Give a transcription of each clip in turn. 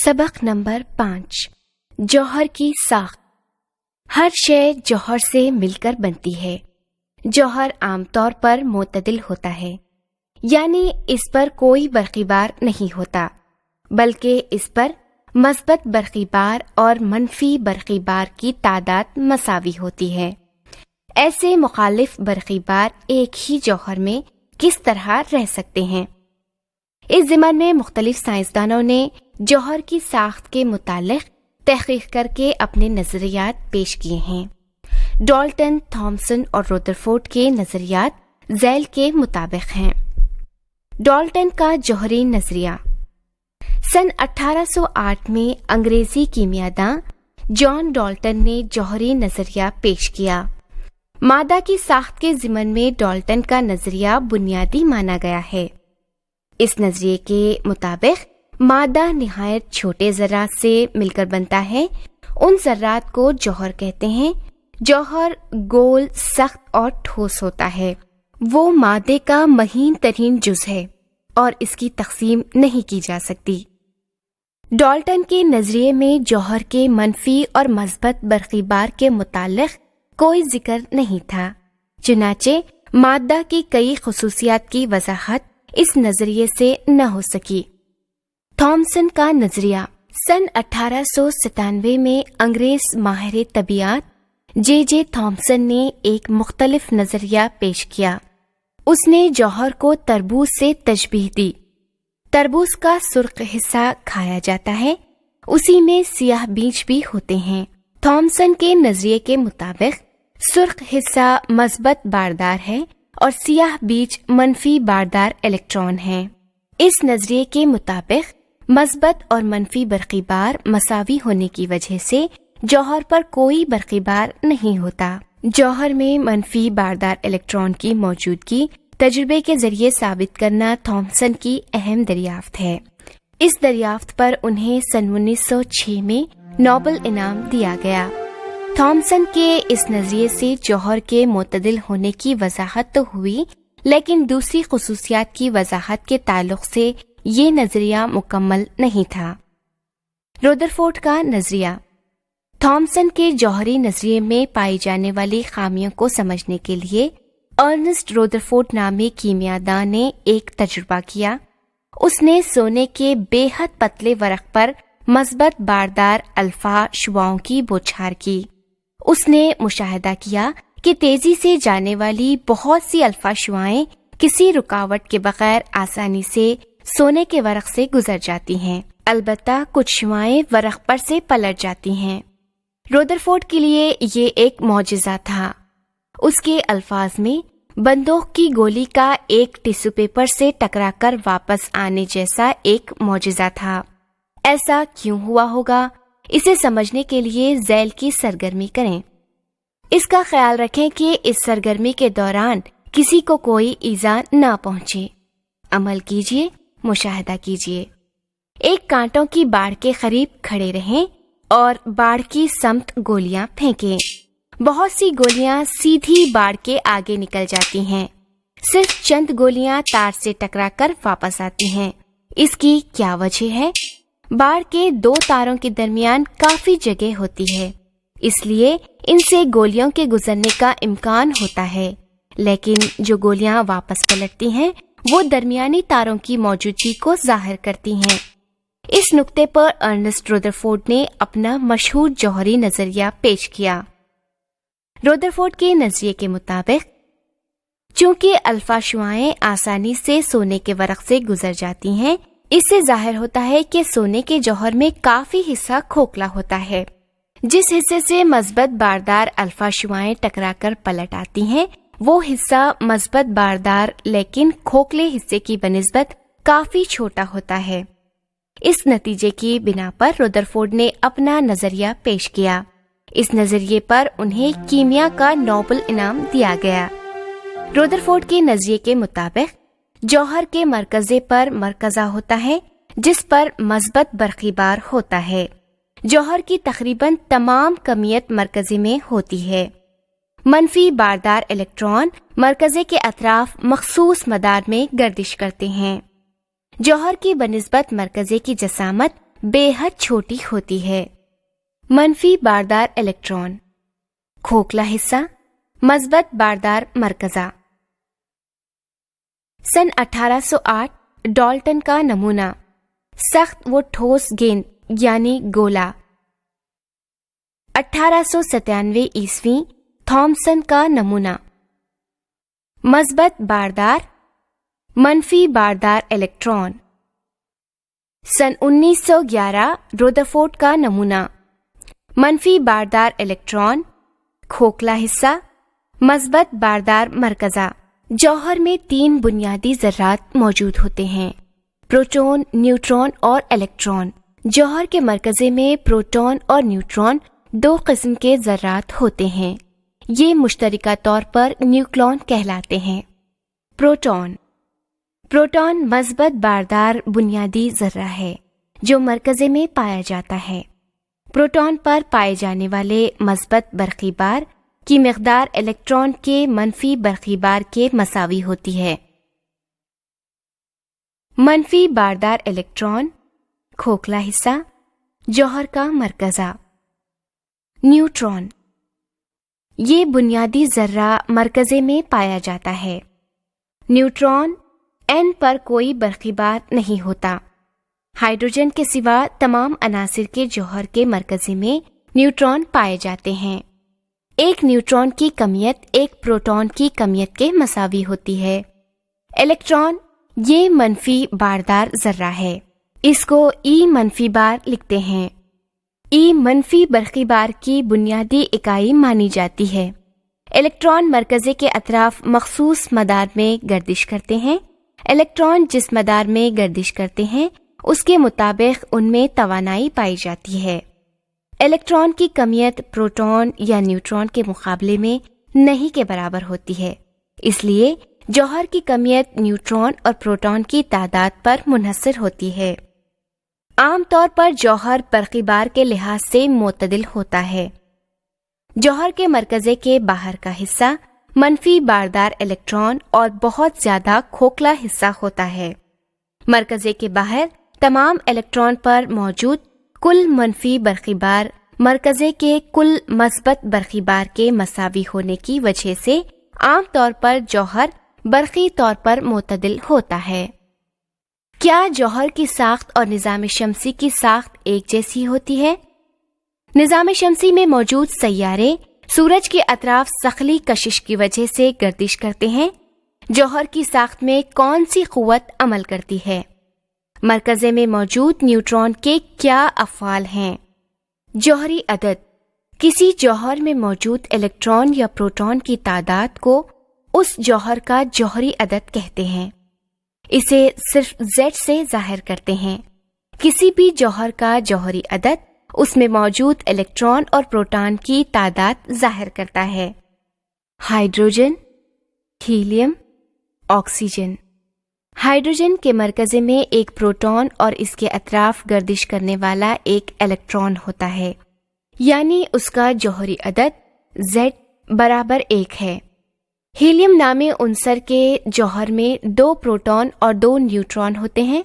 سبق نمبر 5 جوہر کی ساخت۔ ہر شے جوہر سے مل کر بنتی ہے۔ جوہر عام طور پر معتدل ہوتا ہے، یعنی اس پر کوئی برقی بار نہیں ہوتا، بلکہ اس پر مثبت برقی بار اور منفی برقی بار کی تعداد مساوی ہوتی ہے۔ ایسے مخالف برقی بار ایک ہی جوہر میں کس طرح رہ سکتے ہیں؟ اس ضمن میں مختلف سائنسدانوں نے جوہر کی ساخت کے متعلق تحقیق کر کے اپنے نظریات پیش کیے ہیں۔ ڈالٹن، تھامسن اور رودرفورڈ کے نظریات ذیل کے مطابق ہیں۔ ڈالٹن کا جوہری نظریہ۔ سن 1808 میں انگریزی کیمیاءداں جان ڈالٹن نے جوہری نظریہ پیش کیا۔ مادہ کی ساخت کے ضمن میں ڈالٹن کا نظریہ بنیادی مانا گیا ہے۔ اس نظریے کے مطابق مادہ نہایت چھوٹے ذرات سے مل کر بنتا ہے۔ ان ذرات کو جوہر کہتے ہیں۔ جوہر گول، سخت اور ٹھوس ہوتا ہے۔ وہ مادے کا مہین ترین جز ہے اور اس کی تقسیم نہیں کی جا سکتی۔ ڈالٹن کے نظریے میں جوہر کے منفی اور مثبت برقی بار کے متعلق کوئی ذکر نہیں تھا، چنانچہ مادہ کی کئی خصوصیات کی وضاحت اس نظریے سے نہ ہو سکی۔ تھامسن کا نظریہ۔ سن 1897 میں انگریز ماہر طبیعیات جے تھامسن نے ایک مختلف نظریہ پیش کیا۔ اس نے جوہر کو تربوز سے تشبیہ دی۔ تربوز کا سرخ حصہ کھایا جاتا ہے، اسی میں سیاہ بیج بھی ہوتے ہیں۔ تھامسن کے نظریے کے مطابق سرخ حصہ مثبت باردار ہے اور سیاہ بیج منفی باردار الیکٹران ہیں۔ اس نظریے کے مطابق مثبت اور منفی برقی بار مساوی ہونے کی وجہ سے جوہر پر کوئی برقی بار نہیں ہوتا۔ جوہر میں منفی باردار الیکٹران کی موجودگی تجربے کے ذریعے ثابت کرنا تھامسن کی اہم دریافت ہے۔ اس دریافت پر انہیں سن 1906 میں نوبل انعام دیا گیا۔ تھامسن کے اس نظریے سے جوہر کے معتدل ہونے کی وضاحت تو ہوئی، لیکن دوسری خصوصیات کی وضاحت کے تعلق سے یہ نظریہ مکمل نہیں تھا۔ رودرفورڈ کا نظریہ۔ تھامسن کے جوہری نظریے میں پائی جانے والی خامیوں کو سمجھنے کے لیے ارنسٹ رودرفورڈ نامی کیمیاءداں نے ایک تجربہ کیا۔ اس نے سونے کے بے حد پتلے ورق پر مثبت باردار الفا شعاؤں کی بوچھار کی۔ اس نے مشاہدہ کیا کہ تیزی سے جانے والی بہت سی الفا شعاعیں کسی رکاوٹ کے بغیر آسانی سے سونے کے ورق سے گزر جاتی ہیں، البتہ کچھ شعاعیں ورق پر سے پلٹ جاتی ہیں۔ رودرفورڈ کے لیے یہ ایک معجزہ تھا۔ اس کے الفاظ میں بندوق کی گولی کا ایک ٹیشو پیپر سے ٹکرا کر واپس آنے جیسا ایک معجزہ تھا۔ ایسا کیوں ہوا ہوگا؟ اسے سمجھنے کے لیے ذیل کی سرگرمی کریں۔ اس کا خیال رکھیں کہ اس سرگرمی کے دوران کسی کو کوئی ایذا نہ پہنچے۔ عمل کیجیے، مشاہدہ کیجیے۔ ایک کانٹوں کی باڑ کے قریب کھڑے رہیں اور باڑ کی سمت گولیاں پھینکیں۔ بہت سی گولیاں سیدھی باڑ کے آگے نکل جاتی ہیں، صرف چند گولیاں تار سے ٹکرا کر واپس آتی ہیں۔ اس کی کیا وجہ ہے؟ باڑ کے دو تاروں کے درمیان کافی جگہ ہوتی ہے، اس لیے ان سے گولیوں کے گزرنے کا امکان ہوتا ہے، لیکن جو گولیاں واپس پلٹتی ہیں وہ درمیانی تاروں کی موجودگی کو ظاہر کرتی ہیں۔ اس نقطے پر ارنسٹ رودرفورڈ نے اپنا مشہور جوہری نظریہ پیش کیا۔ رودرفورڈ کے نظریے کے مطابق چونکہ الفا شعاعیں آسانی سے سونے کے ورق سے گزر جاتی ہیں، اس سے ظاہر ہوتا ہے کہ سونے کے جوہر میں کافی حصہ کھوکھلا ہوتا ہے۔ جس حصے سے مثبت باردار الفا شعاعیں ٹکرا کر پلٹ آتی ہیں، وہ حصہ مثبت باردار لیکن کھوکھلے حصے کی بنسبت کافی چھوٹا ہوتا ہے۔ اس نتیجے کی بنا پر رودرفورڈ نے اپنا نظریہ پیش کیا۔ اس نظریے پر انہیں کیمیا کا نوبل انعام دیا گیا۔ رودرفورڈ کے نظریے کے مطابق جوہر کے مرکزے پر مرکزہ ہوتا ہے جس پر مثبت برقی بار ہوتا ہے۔ جوہر کی تقریباً تمام کمیت مرکزے میں ہوتی ہے۔ منفی باردار الیکٹران مرکزے کے اطراف مخصوص مدار میں گردش کرتے ہیں۔ جوہر کی بنسبت مرکزے کی جسامت بے حد چھوٹی ہوتی ہے۔ منفی باردار الیکٹران، کھوکھلا حصہ، مثبت باردار مرکزہ۔ سن 1808 ڈالٹن کا نمونہ، سخت و ٹھوس گیند یعنی گولا۔ 1897 عیسوی تھامسن کا نمونہ، مثبت باردار منفی باردار الیکٹران۔ سن 1911 رودرفورڈ کا نمونہ، منفی باردار الیکٹران، کھوکھلا حصہ، مثبت باردار مرکزہ۔ جوہر میں 3 بنیادی ذرات موجود ہوتے ہیں، پروٹون، نیوٹرون اور الیکٹران۔ جوہر کے مرکزے میں پروٹون اور نیوٹرون 2 قسم کے ذرات ہوتے ہیں، یہ مشترکہ طور پر نیوکلون کہلاتے ہیں۔ پروٹون مثبت باردار بنیادی ذرہ ہے جو مرکزے میں پایا جاتا ہے۔ پروٹون پر پائے جانے والے مثبت برقی بار کی مقدار الیکٹران کے منفی برقی بار کے مساوی ہوتی ہے۔ منفی باردار الیکٹران، کھوکھلا حصہ، جوہر کا مرکزہ۔ نیوٹرون، یہ بنیادی ذرہ مرکزے میں پایا جاتا ہے۔ نیوٹرون n پر کوئی برقی بار نہیں ہوتا۔ ہائیڈروجن کے سوا تمام عناصر کے جوہر کے مرکزے میں نیوٹرون پائے جاتے ہیں۔ ایک نیوٹرون کی کمیت ایک پروٹون کی کمیت کے مساوی ہوتی ہے۔ الیکٹران، یہ منفی باردار ذرہ ہے، اس کو ای منفی بار لکھتے ہیں۔ ای منفی برقی بار کی بنیادی اکائی مانی جاتی ہے۔ الیکٹران مرکزے کے اطراف مخصوص مدار میں گردش کرتے ہیں۔ الیکٹران جس مدار میں گردش کرتے ہیں اس کے مطابق ان میں توانائی پائی جاتی ہے۔ الیکٹران کی کمیت پروٹون یا نیوٹرون کے مقابلے میں نہیں کے برابر ہوتی ہے، اس لیے جوہر کی کمیت نیوٹرون اور پروٹون کی تعداد پر منحصر ہوتی ہے۔ عام طور پر جوہر برقی بار کے لحاظ سے معتدل ہوتا ہے۔ جوہر کے مرکزے کے باہر کا حصہ منفی باردار الیکٹران اور بہت زیادہ کھوکھلا حصہ ہوتا ہے۔ مرکزے کے باہر تمام الیکٹران پر موجود کل منفی برقی بار مرکزے کے کل مثبت برقی بار کے مساوی ہونے کی وجہ سے عام طور پر جوہر برقی طور پر معتدل ہوتا ہے۔ کیا جوہر کی ساخت اور نظام شمسی کی ساخت ایک جیسی ہوتی ہے؟ نظام شمسی میں موجود سیارے سورج کے اطراف ثقلی کشش کی وجہ سے گردش کرتے ہیں۔ جوہر کی ساخت میں کون سی قوت عمل کرتی ہے؟ مرکزے میں موجود نیوٹرون کے کیا افعال ہیں؟ جوہری عدد، کسی جوہر میں موجود الیکٹران یا پروٹون کی تعداد کو اس جوہر کا جوہری عدد کہتے ہیں۔ اسے صرف Z سے ظاہر کرتے ہیں۔ کسی بھی جوہر کا جوہری عدد اس میں موجود الیکٹران اور پروٹون کی تعداد ظاہر کرتا ہے۔ Hydrogen, helium, oxygen. ہائیڈروجن کے مرکزے میں ایک پروٹون اور اس کے اطراف گردش کرنے والا ایک الیکٹران ہوتا ہے، یعنی اس کا جوہری عدد Z برابر 1 ہے۔ ہیلیم نامی عنصر کے جوہر میں 2 پروٹون اور 2 نیوٹرون ہوتے ہیں۔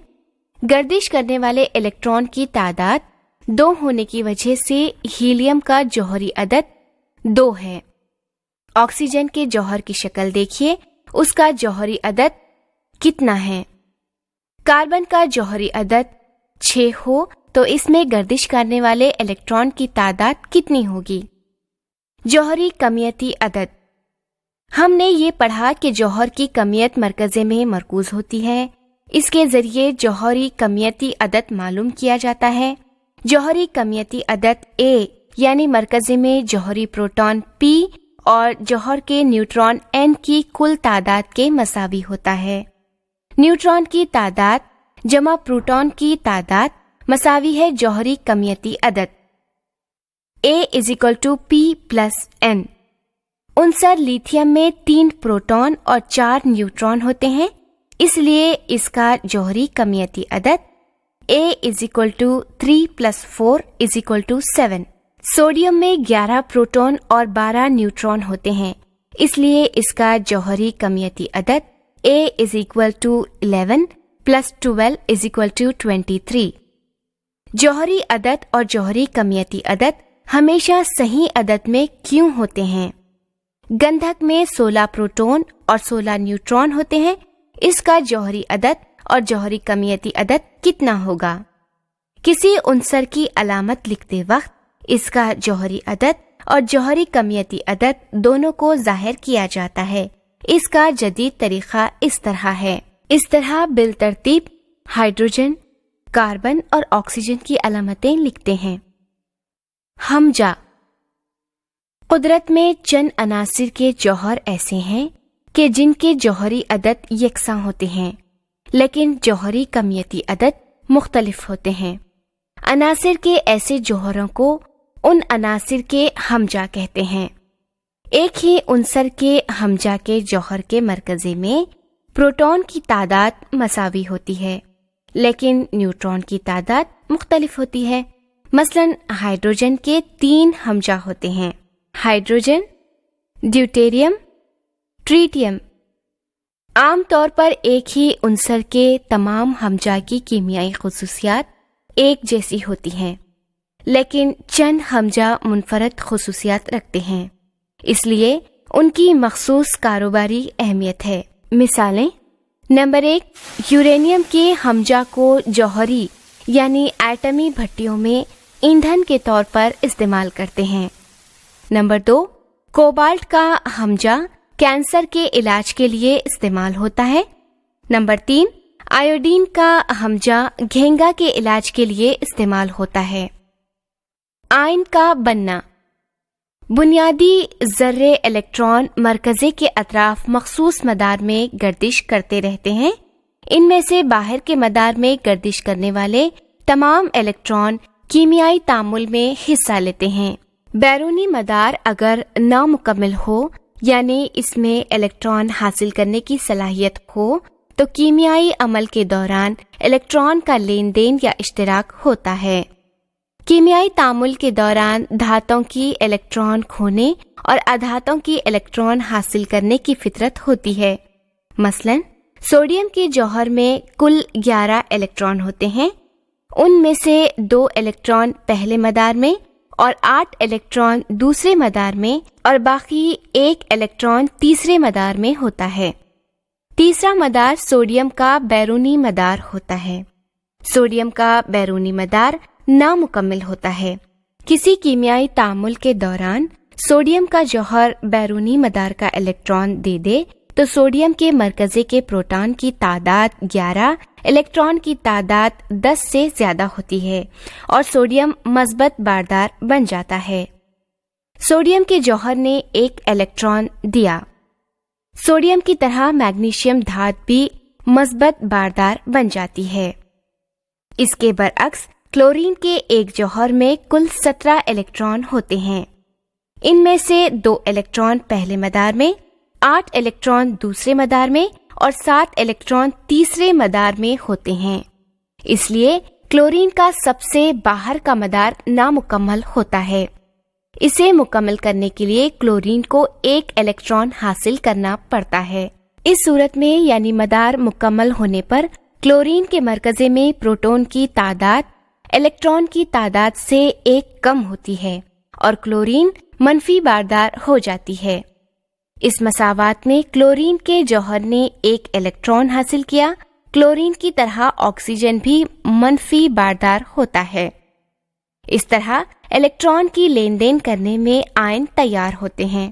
گردش کرنے والے الیکٹران کی تعداد 2 ہونے کی وجہ سے ہیلیم کا جوہری عدد 2 ہے۔ آکسیجن کے جوہر کی شکل دیکھیے، اس کا جوہری عدد کتنا ہے؟ کاربن کا جوہری عدد 6 ہو تو اس میں گردش کرنے والے الیکٹران کی تعداد کتنی ہوگی؟ جوہری کمیتی عدد، ہم نے یہ پڑھا کہ جوہر کی کمیت مرکزے میں مرکوز ہوتی ہے، اس کے ذریعے جوہری کمیتی عدد معلوم کیا جاتا ہے۔ جوہری کمیتی عدد A یعنی مرکزے میں جوہری پروٹون P اور جوہر کے نیوٹرون N کی کل تعداد کے مساوی ہوتا ہے۔ نیوٹرون کی تعداد جمع پروٹون کی تعداد مساوی ہے جوہری کمیتی عدد A = P + N۔ عنصر لیتھیم میں 3 پروٹون اور 4 نیوٹرون ہوتے ہیں، اس لیے اس کا جوہری کمیتی عدد A = 3 + 4 = 7۔ سوڈیم میں 11 پروٹون اور 12 نیوٹرون ہوتے ہیں، اس لیے اس کا جوہری کمیتی عدد A = 11 + 12 = 23۔ جوہری عدد اور جوہری کمیتی عدد ہمیشہ صحیح عدد میں کیوں ہوتے ہیں؟ گندھک میں 16 پروٹون اور 16 نیوٹرون ہوتے ہیں، اس کا جوہری عدد اور جوہری کمیتی عدد کتنا ہوگا؟ کسی عنصر کی علامت لکھتے وقت اس کا جوہری عدد اور جوہری کمیتی عدد دونوں کو ظاہر کیا جاتا ہے۔ اس کا جدید طریقہ اس طرح ہے۔ اس طرح بالترتیب ہائیڈروجن، کاربن اور آکسیجن کی علامتیں لکھتے ہیں۔ ہمجا، قدرت میں چند عناصر کے جوہر ایسے ہیں کہ جن کے جوہری عدد یکساں ہوتے ہیں لیکن جوہری کمیتی عدد مختلف ہوتے ہیں۔ عناصر کے ایسے جوہروں کو ان عناصر کے ہمجا کہتے ہیں۔ ایک ہی عنصر کے ہمجا کے جوہر کے مرکزے میں پروٹون کی تعداد مساوی ہوتی ہے لیکن نیوٹرون کی تعداد مختلف ہوتی ہے۔ مثلا ہائیڈروجن کے 3 ہمجا ہوتے ہیں، ہائیڈروجن، ڈیوٹیریم، ٹریٹیم۔ عام طور پر ایک ہی عنصر کے تمام ہمجا کی کیمیائی خصوصیات ایک جیسی ہوتی ہیں لیکن چند ہمجا منفرد خصوصیات رکھتے ہیں، اس لیے ان کی مخصوص کاروباری اہمیت ہے۔ مثالیں: نمبر 1، یورینیم کے ہمجا کو جوہری یعنی ایٹمی بھٹیوں میں ایندھن کے طور پر استعمال کرتے ہیں۔ نمبر 2، کوبالٹ کا ہمجا کینسر کے علاج کے لیے استعمال ہوتا ہے۔ نمبر 3، آیوڈین کا ہمجا گھینگا کے علاج کے لیے استعمال ہوتا ہے۔ آئن کا بننا: بنیادی ذرے الیکٹران مرکزے کے اطراف مخصوص مدار میں گردش کرتے رہتے ہیں۔ ان میں سے باہر کے مدار میں گردش کرنے والے تمام الیکٹران کیمیائی تعامل میں حصہ لیتے ہیں۔ بیرونی مدار اگر نامکمل ہو یعنی اس میں الیکٹران حاصل کرنے کی صلاحیت ہو تو کیمیائی عمل کے دوران الیکٹران کا لین دین یا اشتراک ہوتا ہے۔ کیمیائی تعامل کے دوران دھاتوں کی الیکٹران کھونے اور ادھاتوں کی الیکٹران حاصل کرنے کی فطرت ہوتی ہے۔ مثلا سوڈیم کے جوہر میں کل 11 الیکٹران ہوتے ہیں، ان میں سے 2 الیکٹران پہلے مدار میں اور 8 الیکٹران دوسرے مدار میں اور باقی 1 الیکٹران تیسرے مدار میں ہوتا ہے۔ تیسرا مدار سوڈیم کا بیرونی مدار ہوتا ہے۔ سوڈیم کا بیرونی مدار نامکمل ہوتا ہے۔ کسی کیمیائی تعامل کے دوران سوڈیم کا جوہر بیرونی مدار کا الیکٹران دے دے تو سوڈیم کے مرکزے کے پروٹون کی تعداد 11، الیکٹران کی تعداد 10 سے زیادہ ہوتی ہے اور سوڈیم مثبت باردار بن جاتا ہے۔ سوڈیم کے جوہر نے 1 الیکٹران دیا۔ سوڈیم کی طرح میگنیشیم دھات بھی مثبت باردار بن جاتی ہے۔ اس کے برعکس کلورین کے ایک جوہر میں کل 17 الیکٹران ہوتے ہیں، ان میں سے 2 الیکٹران پہلے مدار میں، 8 الیکٹران دوسرے مدار میں اور 7 الیکٹران تیسرے مدار میں ہوتے ہیں۔ اس لیے کلورین کا سب سے باہر کا مدار نامکمل ہوتا ہے۔ اسے مکمل کرنے کے لیے کلورین کو 1 الیکٹران حاصل کرنا پڑتا ہے۔ اس صورت میں یعنی مدار مکمل ہونے پر کلورین کے مرکزے میں پروٹون کی تعداد الیکٹران کی تعداد سے 1 کم ہوتی ہے اور کلورین منفی باردار ہو جاتی ہے۔ اس مساوات میں کلورین کے جوہر نے 1 الیکٹران حاصل کیا۔ کلورین کی طرح آکسیجن بھی منفی باردار ہوتا ہے۔ اس طرح الیکٹران کی لین دین کرنے میں آئن تیار ہوتے ہیں۔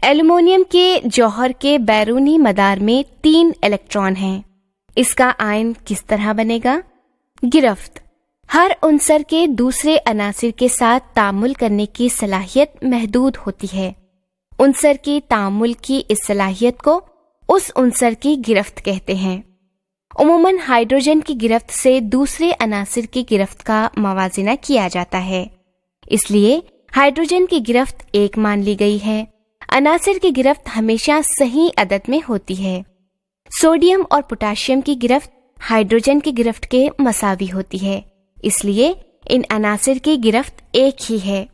ایلومینیم کے جوہر کے بیرونی مدار میں 3 الیکٹران ہیں۔ اس کا آئن کس طرح بنے گا؟ گرفت: ہر عنصر کے دوسرے عناصر کے ساتھ تعامل کرنے کی صلاحیت محدود ہوتی ہے۔ عنصر کی تعامل کی اس صلاحیت کو اس عنصر کی گرفت کہتے ہیں۔ عموماً ہائیڈروجن کی گرفت سے دوسرے عناصر کی گرفت کا موازنہ کیا جاتا ہے، اس لیے ہائیڈروجن کی گرفت 1 مان لی گئی ہے۔ عناصر کی گرفت ہمیشہ صحیح عدد میں ہوتی ہے۔ سوڈیم اور پوٹاشیم کی گرفت ہائیڈروجن کی گرفت کے مساوی ہوتی ہے، اس لیے ان عناصر کی گرفت 1 ہی ہے۔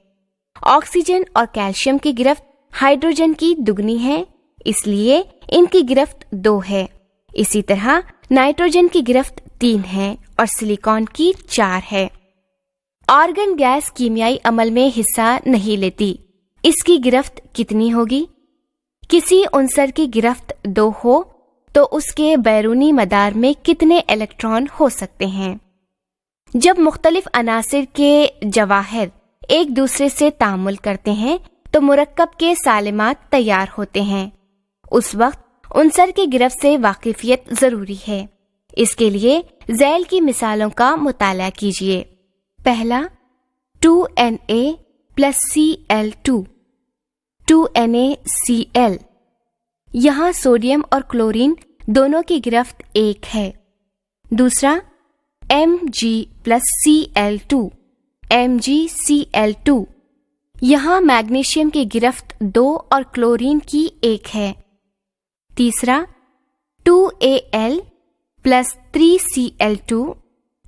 آکسیجن اور کیلشیم کی گرفت ہائیڈروجن کی دگنی ہے، اس لیے ان کی گرفت 2 ہے۔ اسی طرح نائٹروجن کی گرفت 3 ہے اور سلیکان کی 4 ہے۔ آرگن گیس کیمیائی عمل میں حصہ نہیں لیتی، اس کی گرفت کتنی ہوگی؟ کسی عنصر کی گرفت 2 ہو تو اس کے بیرونی مدار میں کتنے الیکٹران ہو سکتے ہیں؟ جب مختلف عناصر کے جواہر ایک دوسرے سے تعامل کرتے ہیں تو مرکب کے سالمات تیار ہوتے ہیں۔ اس وقت عنصر کی گرفت سے واقفیت ضروری ہے۔ اس کے لیے ذیل کی مثالوں کا مطالعہ کیجیے۔ پہلا 2Na + Cl2 2NaCl، یہاں سوڈیم اور کلورین دونوں کی گرفت 1 ہے۔ دوسرا Mg + Cl2 MgCl2، یہاں میگنیشیم کی گرفت 2 اور کلورین کی 1 ہے۔ تیسرا 2Al + 3Cl2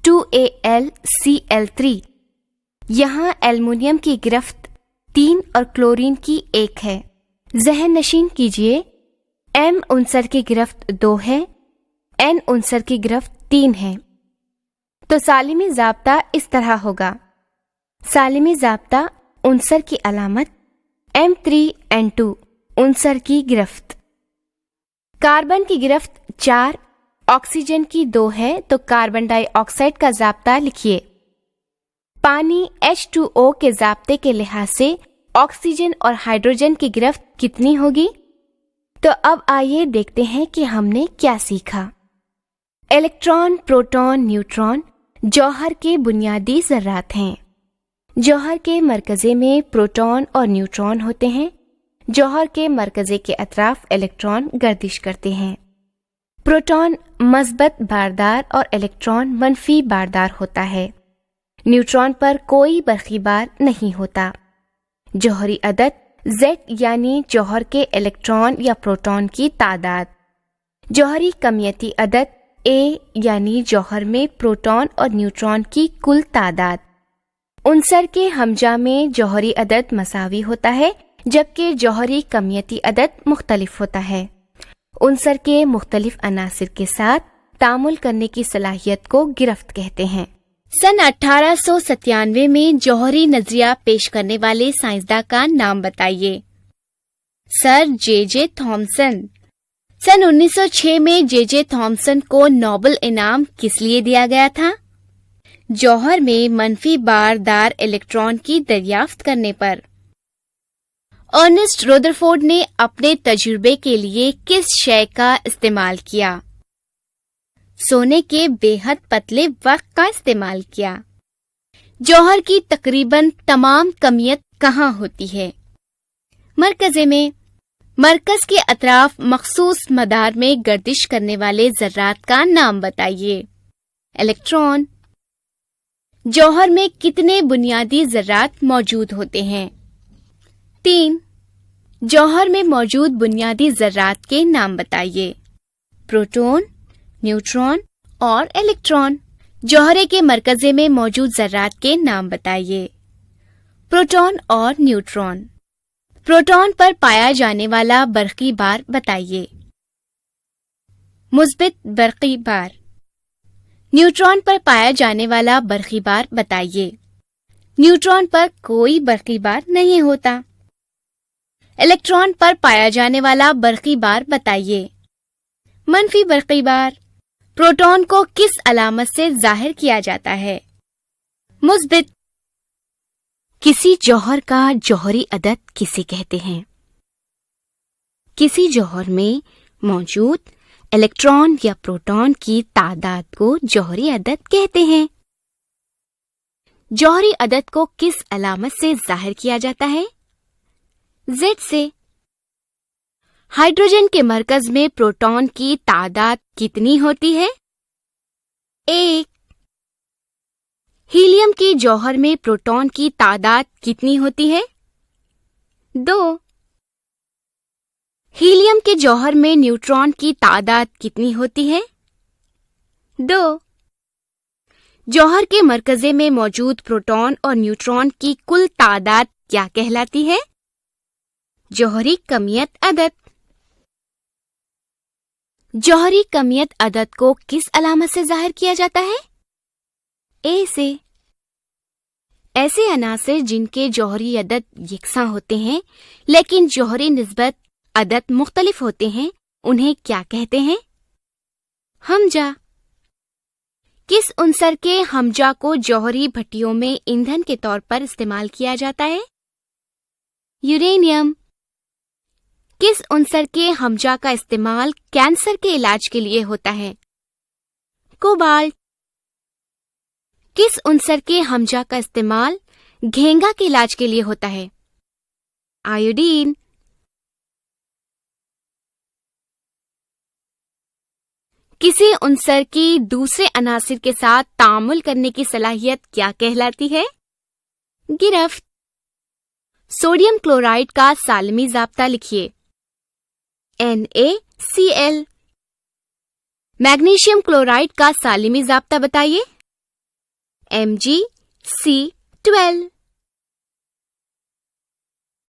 2AlCl3، یہاں ایلومینیم کی گرفت 3 اور کلورین کی 1 ہے۔ ذہن نشین کیجیے، M عنصر کی گرفت 2 ہے، N عنصر کی گرفت 3 ہے، تو سالمی ضابطہ اس طرح ہوگا۔ سالمی ضابطہ عنصر کی علامت M3N2 عنصر کی گرفت۔ کاربن کی گرفت 4، آکسیجن کی 2 ہے تو کاربن ڈائی آکسائڈ کا ضابطہ لکھیے۔ پانی H2O کے ضابطے کے لحاظ سے آکسیجن اور ہائیڈروجن کی گرفت کتنی ہوگی؟ تو اب آئیے دیکھتے ہیں کہ ہم نے کیا سیکھا۔ الیکٹران، پروٹون، نیوٹران جوہر کے بنیادی ذرات ہیں۔ جوہر کے مرکزے میں پروٹون اور نیوٹران ہوتے ہیں۔ جوہر کے مرکزے کے اطراف الیکٹران گردش کرتے ہیں۔ پروٹون مثبت باردار اور الیکٹران منفی باردار ہوتا ہے۔ نیوٹران پر کوئی برقی بار نہیں ہوتا۔ جوہری عدد Z یعنی جوہر کے الیکٹران یا پروٹون کی تعداد۔ جوہری کمیتی عدد A یعنی جوہر میں پروٹون اور نیوٹران کی کل تعداد۔ عنصر کے ہمجا میں جوہری عدد مساوی ہوتا ہے جبکہ جوہری کمیتی عدد مختلف ہوتا ہے۔ عنصر کے مختلف عناصر کے ساتھ تعامل کرنے کی صلاحیت کو گرفت کہتے ہیں۔ سن 1897 میں جوہری نظریہ پیش کرنے والے سائنسداں کا نام بتائیے۔ سر J.J. تھامسن۔ سن 1906 میں J.J. تھامسن کو نوبل انعام کس لیے دیا گیا تھا؟ جوہر میں منفی باردار الیکٹران کی دریافت کرنے پر۔ ارنسٹ رودرفورڈ نے اپنے تجربے کے لیے کس شے کا استعمال کیا؟ سونے کے بے حد پتلے ورق کا استعمال کیا۔ جوہر کی تقریباً تمام کمیت کہاں ہوتی ہے؟ مرکزے میں۔ مرکز کے اطراف مخصوص مدار میں گردش کرنے والے ذرات کا نام بتائیے۔ الیکٹران۔ جوہر میں کتنے بنیادی ذرات موجود ہوتے ہیں؟ 3۔ جوہر میں موجود بنیادی ذرات کے نام بتائیے۔ پروٹون، نیوٹران اور الیکٹران۔ جوہرے کے مرکزے میں موجود ذرات کے نام بتائیے۔ پروٹون اور نیوٹران۔ پروٹون پر پایا جانے والا برقی بار بتائیے۔ مثبت برقی بار۔ نیوٹران پر پایا جانے والا برقی بار بتائیے۔ نیوٹران پر کوئی برقی بار نہیں ہوتا۔ الیکٹران پر پایا جانے والا برقی بار بتائیے۔ منفی برقی بار۔ پروٹون کو کس علامت سے ظاہر کیا جاتا ہے؟ مثبت۔ کسی جوہر کا جوہری عدد کسے کہتے ہیں؟ کسی جوہر میں موجود الیکٹران یا پروٹون کی تعداد کو جوہری عدد کہتے ہیں۔ جوہری عدد کو کس علامت سے ظاہر کیا جاتا ہے؟ Z سے۔ ہائیڈروجن کے مرکز میں پروٹون کی تعداد کتنی ہوتی ہے؟ 1۔ ہیلیم کے جوہر میں پروٹون کی تعداد کتنی ہوتی ہے؟ 2۔ ہیلیم کے جوہر میں نیوٹران کی تعداد کتنی ہوتی ہے؟ 2۔ جوہر کے مرکزے میں موجود پروٹون اور نیوٹران کی کل تعداد کیا کہلاتی ہے؟ جوہری کمیت عدد۔ جوہری کمیت عدد کو کس علامت سے ظاہر کیا جاتا ہے؟ A سے۔ ایسے عناصر جن کے جوہری عدد یکساں ہوتے ہیں لیکن جوہری نسبت عدد مختلف ہوتے ہیں انہیں کیا کہتے ہیں؟ ہمجا۔ کس عنصر کے ہمجا کو جوہری بھٹیوں میں ایندھن کے طور پر استعمال کیا جاتا ہے؟ یورینیم۔ کس عنصر کے ہمجا کا استعمال کینسر کے علاج کے لیے ہوتا ہے؟ کوبالٹ۔ کس عنصر کے ہمجا کا استعمال گھینگا کے علاج کے لیے ہوتا ہے؟ آیوڈین۔ کسی عنصر کی دوسرے عناصر کے ساتھ تعامل کرنے کی صلاحیت کیا کہلاتی ہے؟ گرفت۔ سوڈیم کلورائڈ کا سالمی ضابطہ لکھیے۔ NaCl۔ میگنیشیم کلورائڈ کا سالمی ضابطہ بتائیے۔ Mg(C12)